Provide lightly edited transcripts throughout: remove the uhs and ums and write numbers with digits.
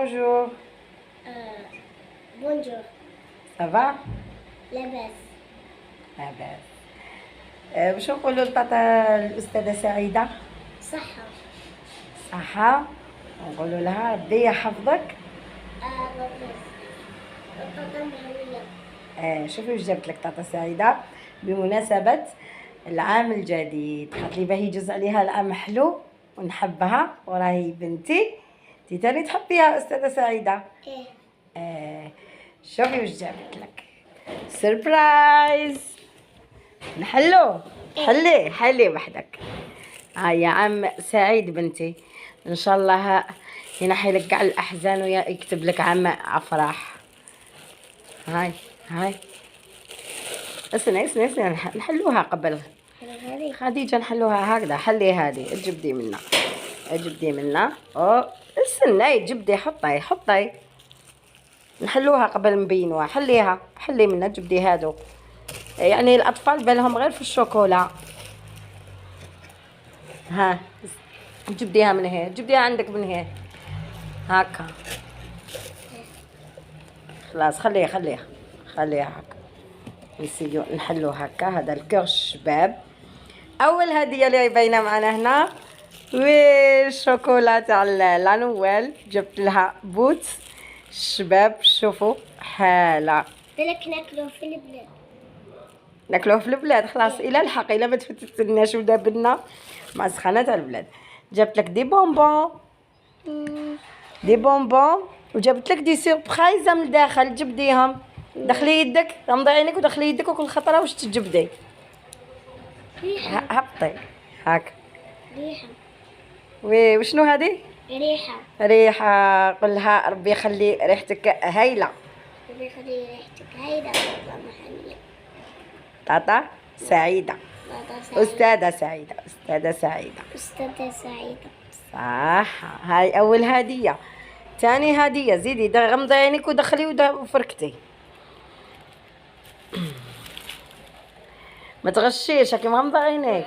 بونجور. بونجور. سافا؟ لاباس. لاباس. واش نقولوا لطاطا الأستاذة سعيدة؟ صحة. صحة. نقولوا لها ربي يحفظك. شوفي واش جابت لك طاطا سعيدة بمناسبة العام الجديد، قالت لي باهي يجوز عليها العام حلو ونحبها وراهي بنتي، انتي تاني تحبيها أستاذة سعيدة. شوفي واش جابت لك سربرايز. نحلو حلي وحدك. هيا عام سعيد بنتي، ان شاء الله ينحي لك كاع الاحزان ويكتب لك عام افراح. هاي اسمعي نحلوها قبل خديجه، نحلوها هكذا. حلي هذه جبدي منها او استني جبدي حطي نحلوها قبل نبينوها. حلي منها جبدي هادو، يعني الاطفال بالهم غير في الشوكولا. ها جبديها من هنا، جبديها عندك من هنا هكا. خلاص خليها هكا. نسيو نحلو هكا. هذا الكوغ الشباب. اول هديه اللي باينه معنا هنا والشوكولا تاع لا نوال، جبت لها بوتس الشباب. شوفوا حاله بالك ناكلوه في البلاد. خلاص الى الحق، الى ما تفتتناش ودا بنا مع سخانه تاع البلاد. جبت لك دي بونبون وجبت لك دي سيربرايزه من الداخل. جبديهم، دخلي يدك، غمضي عينك ودخلي يدك وكل خطره واش تجبدي. هبطي هاك. ريحه. وشنو هذه؟ ريحه. قلها ربي يخلي ريحتك هايله. ربي يخلي ريحتك هايله. طاطا سعيده. أستاذة سعيدة. صح. هاي أول هدية. تاني هدية زيدي غمضي عينك ودخلي وفركتي. ما تغشيش هاكي مغمضة عينيك.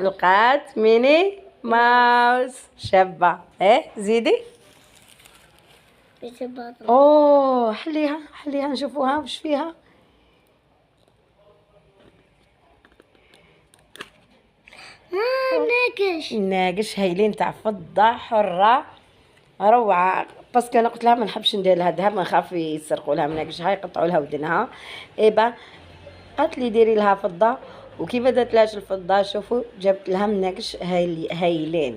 لقات ميني ماوس شابة. زيدي. اوه حليها نشوفوها وش فيها. ناقش هايلين تاع فضة حرة روعة. باسكو انا قلت لها ما نحبش ندير لها ذهب، ما نخاف يسرقوا لها مناقش هاي، يقطعوا لها ودنها. ايبا قالت لي ديري لها فضة، وكيف درت لهاش الفضة شوفوا جبت لها مناقش هايلين.